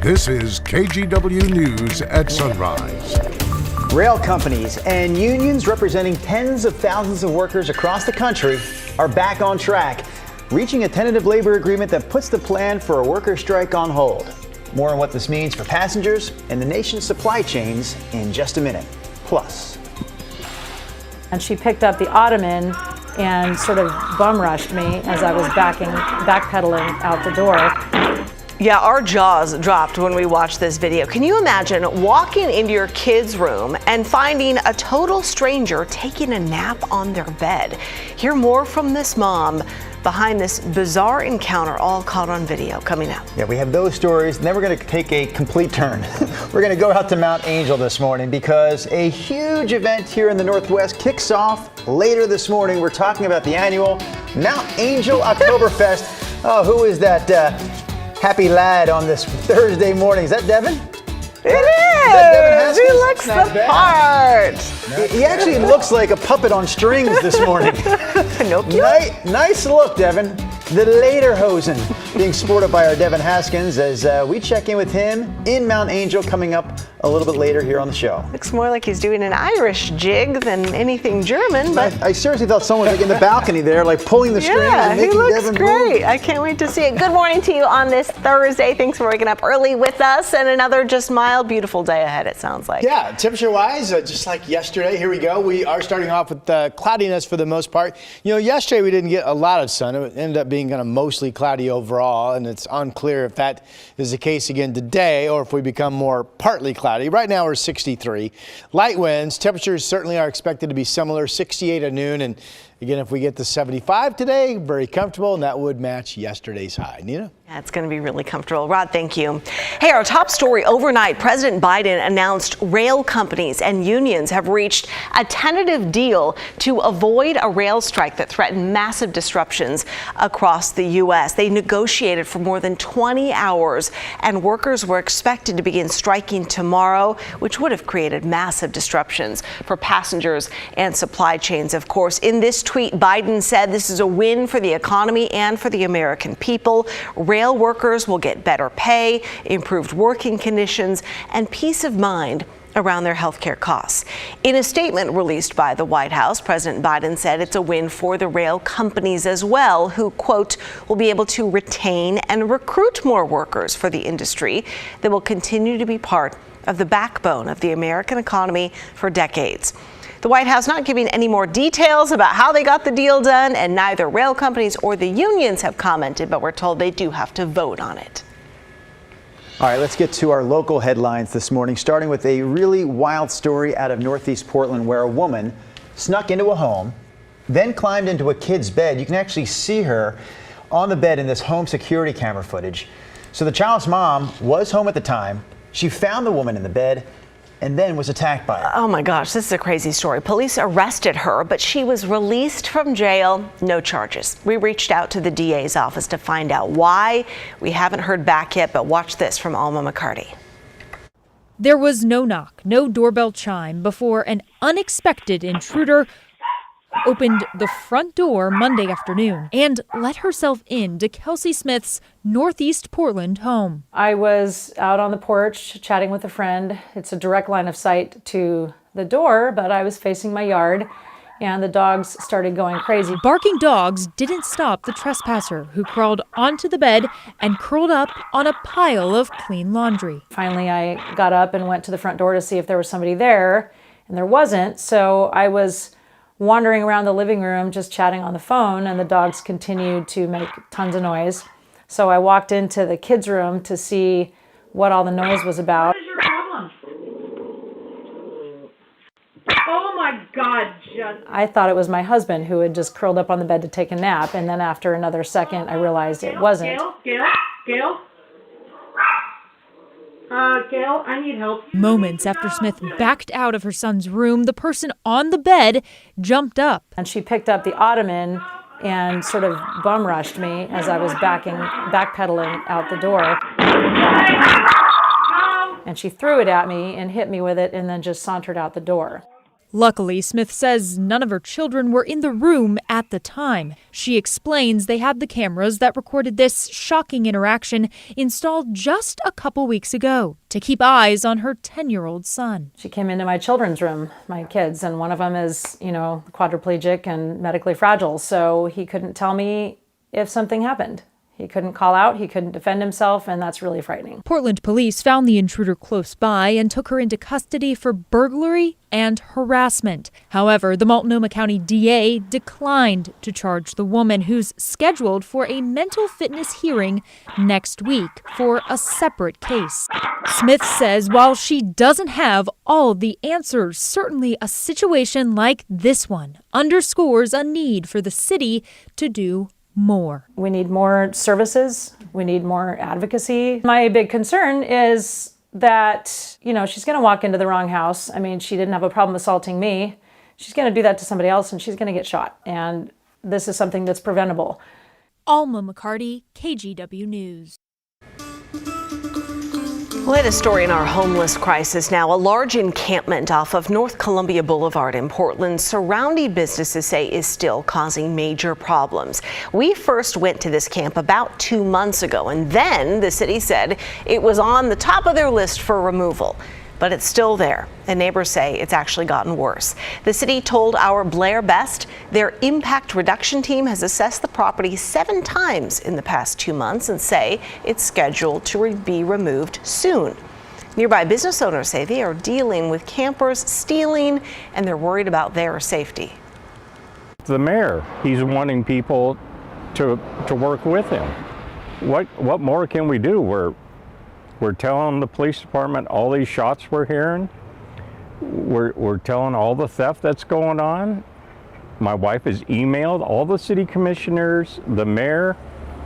This is KGW News at Sunrise. Rail companies and unions representing tens of thousands of workers across the country are back on track, reaching a tentative labor agreement that puts the plan for a worker strike on hold. More on what this means for passengers and the nation's supply chains in just a minute. Plus. And she picked up the ottoman and sort of bum rushed me as I was backpedaling out the door. Yeah, our jaws dropped when we watched this video. Can you imagine walking into your kid's room and finding a total stranger taking a nap on their bed? Hear more from this mom behind this bizarre encounter, all caught on video, coming up. Yeah, we have those stories, and then we're going to take a complete turn. We're going to go out to Mount Angel this morning because a huge event here in the Northwest kicks off later this morning. We're talking about the annual Mount Angel Oktoberfest. Oh, who is that happy lad on this Thursday morning? Is that Devin? It is! He looks the part. He actually looks like a puppet on strings this morning. Pinocchio? Nice look, Devin. The Lederhosen being sported by our Devin Haskins as we check in with him in Mount Angel coming up a little bit later here on the show. Looks more like he's doing an Irish jig than anything German, but I seriously thought someone was like in the balcony there, like pulling the strings and making Devin move. He looks great. I can't wait to see it. Good morning to you on this Thursday. Thanks for waking up early with us, and another just mild, beautiful day ahead, it sounds like. Yeah, temperature-wise, just like yesterday, here we go. We are starting off with cloudiness for the most part. You know, yesterday we didn't get a lot of sun. It ended up being kind of mostly cloudy overall, and it's unclear if that is the case again today or if we become more partly cloudy. Right now we're 63. Light winds, temperatures certainly are expected to be similar, 68 at noon, and again, if we get to 75 today, very comfortable, and that would match yesterday's high. Nina? Yeah, it's going to be really comfortable. Rod, thank you. Hey, our top story overnight, President Biden announced rail companies and unions have reached a tentative deal to avoid a rail strike that threatened massive disruptions across the U.S. They negotiated for more than 20 hours, and workers were expected to begin striking tomorrow, which would have created massive disruptions for passengers and supply chains, of course. In this tweet, Biden said this is a win for the economy and for the American people. Rail workers will get better pay, improved working conditions, and peace of mind around their health care costs. In a statement released by the White House, President Biden said it's a win for the rail companies as well, who, quote, will be able to retain and recruit more workers for the industry that will continue to be part of the backbone of the American economy for decades. The White House not giving any more details about how they got the deal done, and neither rail companies or the unions have commented, but we're told they do have to vote on it. All right, let's get to our local headlines this morning, starting with a really wild story out of Northeast Portland where a woman snuck into a home, then climbed into a kid's bed. You can actually see her on the bed in this home security camera footage. So the child's mom was home at the time. She found the woman in the bed and then was attacked by her. Oh my gosh, this is a crazy story. Police arrested her, but she was released from jail, no charges. We reached out to the DA's office to find out why. We haven't heard back yet, but watch this from Alma McCarty. There was no knock, no doorbell chime before an unexpected intruder opened the front door Monday afternoon and let herself into Kelsey Smith's Northeast Portland home. I was out on the porch chatting with a friend. It's a direct line of sight to the door, but I was facing my yard and the dogs started going crazy. Barking dogs didn't stop the trespasser, who crawled onto the bed and curled up on a pile of clean laundry. Finally, I got up and went to the front door to see if there was somebody there, and there wasn't, so I was wandering around the living room just chatting on the phone, and the dogs continued to make tons of noise. So I walked into the kids' room to see what all the noise was about. What is your problem? Oh my God, Jess. I thought it was my husband who had just curled up on the bed to take a nap, and then after another second I realized it wasn't. Gail? Gail, I need help. Moments after Smith backed out of her son's room, the person on the bed jumped up. And she picked up the ottoman and sort of bum rushed me as I was backpedaling out the door. And she threw it at me and hit me with it and then just sauntered out the door. Luckily, Smith says none of her children were in the room at the time. She explains they had the cameras that recorded this shocking interaction installed just a couple weeks ago to keep eyes on her 10-year-old son. She came into my children's room, my kids, and one of them is, quadriplegic and medically fragile, so he couldn't tell me if something happened. He couldn't call out, he couldn't defend himself, and that's really frightening. Portland police found the intruder close by and took her into custody for burglary and harassment. However, the Multnomah County DA declined to charge the woman, who's scheduled for a mental fitness hearing next week for a separate case. Smith says while she doesn't have all the answers, certainly a situation like this one underscores a need for the city to do more. We need more services. We need more advocacy. My big concern is that, she's going to walk into the wrong house. I mean, she didn't have a problem assaulting me. She's going to do that to somebody else and she's going to get shot. And this is something that's preventable. Alma McCarty, KGW News. Latest story in our homeless crisis now. A large encampment off of North Columbia Boulevard in Portland, surrounding businesses say is still causing major problems. We first went to this camp about 2 months ago, and then the city said it was on the top of their list for removal. But it's still there, and neighbors say it's actually gotten worse. The city told our Blair Best their impact reduction team has assessed the property 7 times in the past 2 months and say it's scheduled to be removed soon. Nearby business owners say they are dealing with campers stealing, and they're worried about their safety. The mayor, he's wanting people to work with him. What more can we do? We're telling the police department all these shots we're hearing. We're telling all the theft that's going on. My wife has emailed all the city commissioners, the mayor,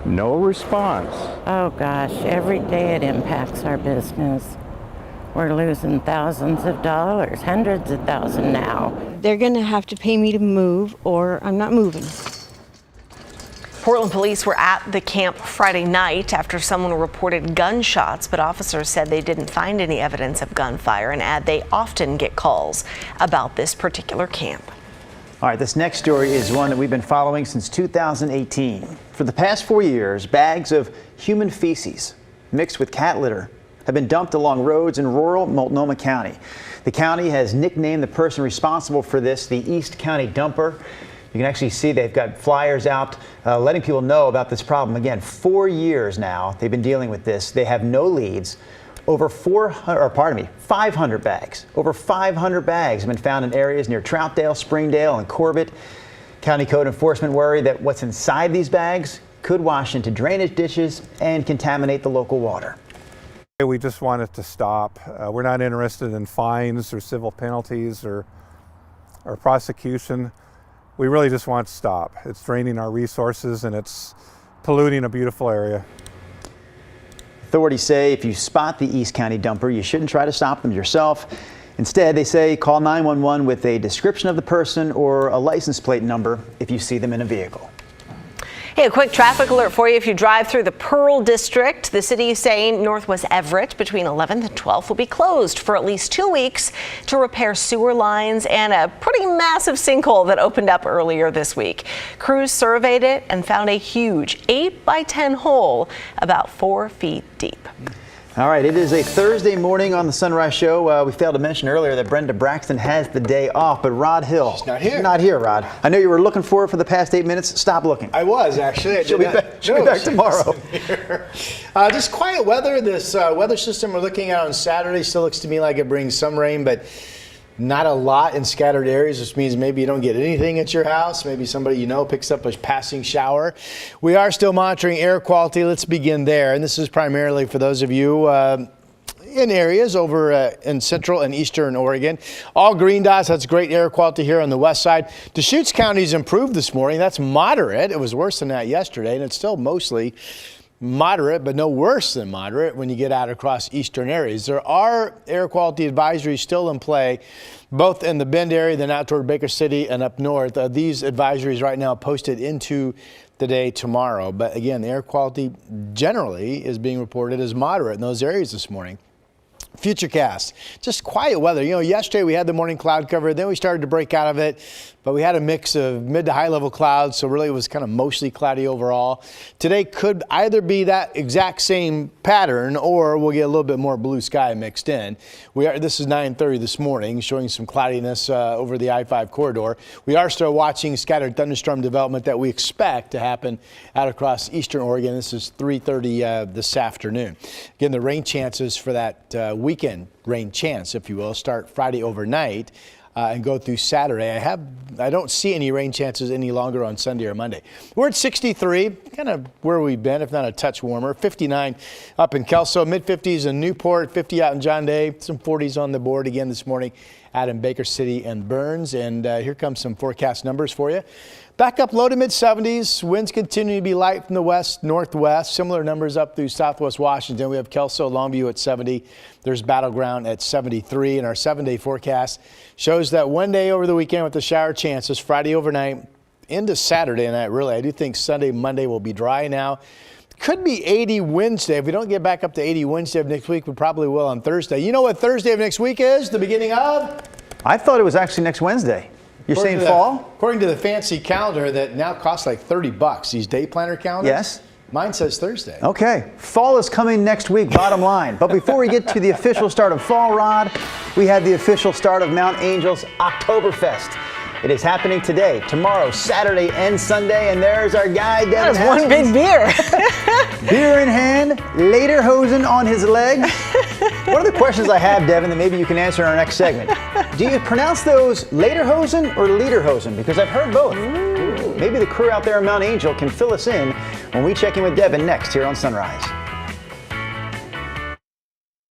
no response. Oh gosh, every day it impacts our business. We're losing thousands of dollars, hundreds of thousands now. They're gonna have to pay me to move or I'm not moving. Portland police were at the camp Friday night after someone reported gunshots, but officers said they didn't find any evidence of gunfire and add they often get calls about this particular camp. All right, this next story is one that we've been following since 2018. For the past 4 years, bags of human feces mixed with cat litter have been dumped along roads in rural Multnomah County. The county has nicknamed the person responsible for this the East County Dumper. You can actually see they've got flyers out letting people know about this problem. Again, 4 years now they've been dealing with this. They have no leads. Over 500 bags. Over 500 bags have been found in areas near Troutdale, Springdale, and Corbett. County code enforcement worry that what's inside these bags could wash into drainage ditches and contaminate the local water. We just want it to stop. We're not interested in fines or civil penalties or prosecution. We really just want it to stop. It's draining our resources and it's polluting a beautiful area. Authorities say if you spot the East County Dumper, you shouldn't try to stop them yourself. Instead, they say call 911 with a description of the person or a license plate number if you see them in a vehicle. Hey, a quick traffic alert for you if you drive through the Pearl District. The city is saying Northwest Everett between 11th and 12th will be closed for at least 2 weeks to repair sewer lines and a pretty massive sinkhole that opened up earlier this week. Crews surveyed it and found a huge 8 by 10 hole about 4 feet deep. All right, it is a Thursday morning on the Sunrise Show. We failed to mention earlier that Brenda Braxton has the day off, but Rod Hill. She's not here. Not here, Rod. I know you were looking for her for the past 8 minutes. Stop looking. I was, actually. She'll be back tomorrow. Just quiet weather. This weather system we're looking at on Saturday still looks to me like it brings some rain, but not a lot in scattered areas, which means maybe you don't get anything at your house. Maybe somebody you know picks up a passing shower. We are still monitoring air quality. Let's begin there. And this is primarily for those of you in areas over in central and eastern Oregon. All green dots. That's great air quality here on the west side. Deschutes County's improved this morning. That's moderate. It was worse than that yesterday, and it's still mostly moderate, but no worse than moderate when you get out across eastern areas. There are air quality advisories still in play, both in the Bend area, then out toward Baker City and up north. These advisories right now posted into the day tomorrow. But again, the air quality generally is being reported as moderate in those areas this morning. Futurecast. Just quiet weather. You know, yesterday we had the morning cloud cover, then we started to break out of it, but we had a mix of mid to high level clouds, so really it was kind of mostly cloudy overall. Today could either be that exact same pattern, or we'll get a little bit more blue sky mixed in. This is 9:30 this morning, showing some cloudiness over the I-5 corridor. We are still watching scattered thunderstorm development that we expect to happen out across eastern Oregon. This is 3:30 this afternoon. Again, the rain chances for that weekend rain chance, if you will, start Friday overnight and go through Saturday. I don't see any rain chances any longer on Sunday or Monday. We're at 63, kind of where we've been, if not a touch warmer. 59 up in Kelso, mid-50s in Newport, 50 out in John Day, some 40s on the board again this morning out in Baker City and Burns. And here comes some forecast numbers for you. Back up low to mid-70s. Winds continue to be light from the west, northwest. Similar numbers up through southwest Washington. We have Kelso, Longview at 70. There's Battleground at 73. And our 7-day forecast shows that one day over the weekend with the shower chances, Friday overnight into Saturday night. Really, I do think Sunday, Monday will be dry now. Could be 80 Wednesday. If we don't get back up to 80 Wednesday of next week, we probably will on Thursday. You know what Thursday of next week is? The beginning of? I thought it was actually next Wednesday. You're saying fall? According to the fancy calendar that now costs like $30, these day planner calendars. Yes. Mine says Thursday. Okay. Fall is coming next week, bottom line. But before we get to the official start of fall, Rod, we have the official start of Mount Angel's Oktoberfest. It is happening today, tomorrow, Saturday, and Sunday. And there's our guy, Devin. That's one big beer. Beer in hand, lederhosen on his leg. One of the questions I have, Devin, that maybe you can answer in our next segment. Do you pronounce those lederhosen or lederhosen? Because I've heard both. Maybe the crew out there in Mount Angel can fill us in when we check in with Devin next here on Sunrise.